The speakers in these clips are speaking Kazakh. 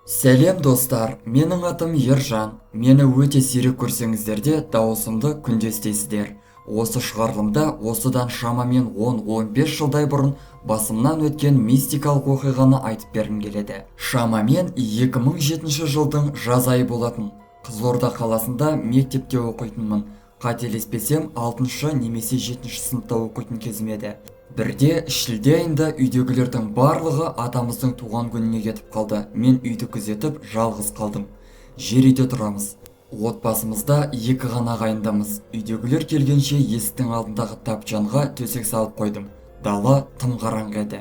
Сәлем достар, менің атым Ержан. Мені өте сирек көрсеңіздер де дауысымды күнде естисіздер. Осы шығарылымда осыдан шамамен 10-15 жылдай бұрын басымнан өткен мистикалық оқиғаны айтып бергім келеді. Шамамен 2007 жылдың жаз айы болатын. Қызылорда қаласында мектепте оқитынмын. Қателеспесем 6 немесе 7 сыныпта оқитын кезім еді. Бірде шілде айында үйдегілердің барлығы атамыздың туған күніне кетіп қалды. Мен үйді күзетіп жалғыз қалдым. Жер үйде тұрамыз. Отбасымызда 2 ғана ағайындымыз. Үйдегілер келгенше есіктің алдындағы тапчанға төсек салып қойдым. Дала тым қараңғы еді.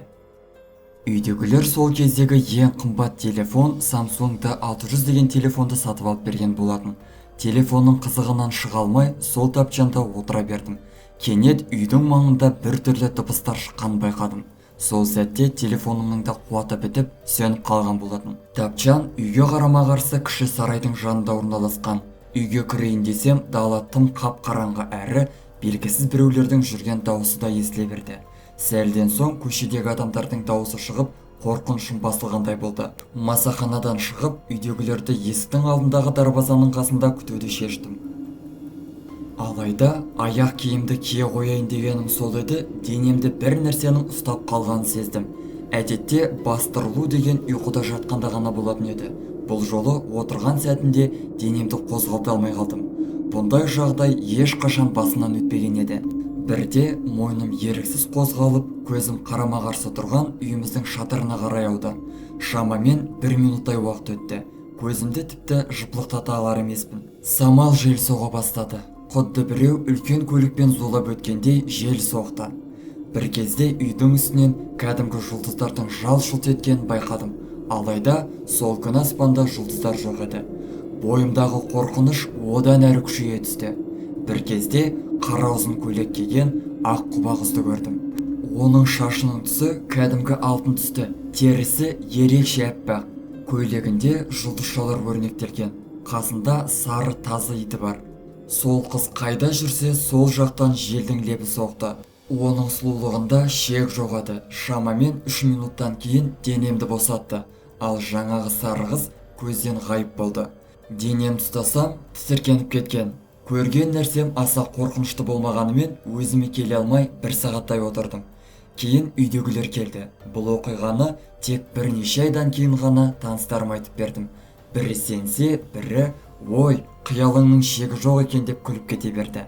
Үйдегілер сол кездегі ең қымбат телефон Samsung D600 деген телефонды сатып алып берген болатын. Телефонның қызығынан шыға алмай сол тапчанда отыра бердім. Кенет үйдің маңында бір түрлі дыбыстар шыққанын байқадым. Сол сәтте телефонымның да қуаты бітіп, сөніп қалған болатын. Тапчан үйге қарама-қарсы кіші сарайдың жанында орналасқан. Үйге кірейін десем, дала тым қап-қараңғы әрі белгісіз біреулердің жүрген дауысы да естіле берді. Сәлден соң көшедегі адамдардың дауысы шығып, қорқынышым басылғандай болды. Масаханадан шығып, үйдегілерді есіктің алдындағы дарбазаның қасында күтуді шештім. Алайда аяқ киімді кие қояйын дегенім сол еді, денемді бір нәрсенің ұстап қалғанын сездім. Әдетте бастырылу деген ұйқыда жатқанда ғана болатын еді. Бұл жолы отырған сәтінде денемді қозғалта алмай қалдым. Бұндай жағдай ешқашан басынан өтпеген еді. Бірде мойным еріксіз қозғалып, көзім қарама-қарсы тұрған үйіміздің шатырына қарай ауды. Шамамен 1 минуттай уақыт өтті. Көзімді тіпті жыпылықтата алар емеспін. Самал жел соға бастады. Құдды біреу үлкен көлікпен зулап өткендей жел соқты. Бір кезде үйдің үстінен кәдімгі жұлдыздардың жал-жұлт еткенін байқадым. Алайда сол күн аспанда жұлдыздар жоқ еді. Бойымдағы қорқыныш одан әрі күшейе түсті. Бір кезде қара ұзын көйлек киген ақ құба қызды көрдім. Оның шашының түсі кәдімгі алтын түсті. Терісі ерекше аппақ. Көйлегінде жұлдызшалар өрнектелген. Қасында сары тазы иті бар. Сол қыз қайда жүрсе, сол жақтан желдің лебі соқты. Оның сұлулығында шек жоқ еді. Шамамен 3 минуттан кейін денемді босатты. Ал жаңағы сары қыз көзден ғайып болды. Денем ұстасам, тітіркеніп кеткен. Көрген нәрсем аса қорқынышты болмағанымен, өзіме келе алмай 1 сағаттай отырдым. Кейін үйдегілер келді. Бұл оқиғаны тек бірнеше айдан кейін ғана таныстарым айтып бердім. Бірі сенсе, бірі «Ой, қиялыңның шегі жоқ екен» деп күліп кете берді.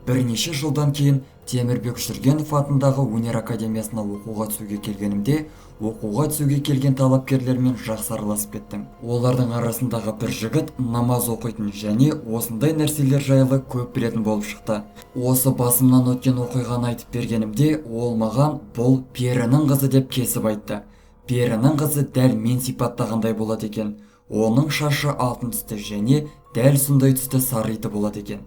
Бірнеше жылдан кейін Темірбек Жүргенов атындағы өнер академиясына оқуға түсуге келгенімде, оқуға түсуге келген талапкерлермен жақсы араласып кеттім. Олардың арасындағы бір жігіт намаз оқитын және осындай нәрселер жайлы көп білетін болып шықты. Осы басымнан өткен оқиғаны айтып бергенімде, ол маған бұл перінің қызы деп кесіп айтты. Перінің қызы дәл мен сипаттағандай болады екен. Оның шашы алтын түсті және дәл сондай түсті сары иті болады екен.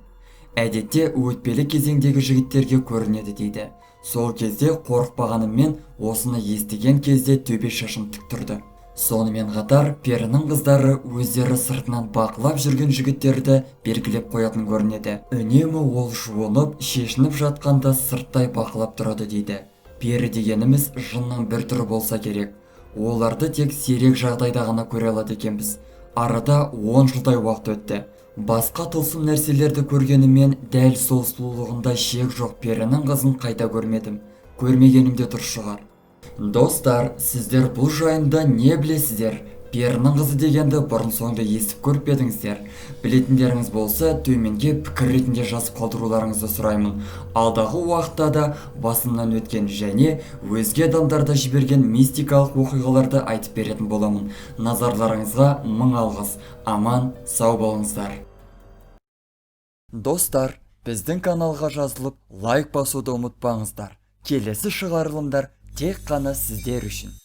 Әдетте өтпелі кезеңдегі жігіттерге көрінеді дейді. Сол кезде қорықпағаныммен осыны естіген кезде төбе шашым тік тұрды. Сонымен қатар перінің қыздары өздері сыртынан бақылап жүрген жігіттерді белгілеп қоятын көрінеді. Үнемі ол жуынып, шешініп жатқанда сырттай бақылап тұрады дейді. Пері дегеніміз жынның бір түрі болса керек. Оларды тек сирек жағдайда ғана көре алады екенбіз. Арада 10 жылдай уақыт өтті. Басқа тылсым нәрселерді көргенімен дәл сол сұлулығында шек жоқ перінің қызын қайта көрмедім. Көрмегенімде дұрыс шығар. Достар, сіздер бұл жайында не білесіздер? Перінің қызы дегенді бұрын соңды естіп көріп едіңіздер. Білетіндеріңіз болса, төменге пікір ретінде жазып қалдыруларыңызды сұраймын. Алдағы уақытта да басымнан өткен және өзге адамдарда жіберген мистикалық оқиғаларды айтып беретін боламын. Назарларыңызға мың алғыс. Аман, сау болыңыздар. Достар, біздің каналға жазылып, лайк басуды ұмытпаңыздар. Келесі шығарылымдар тек қана сіздер үшін.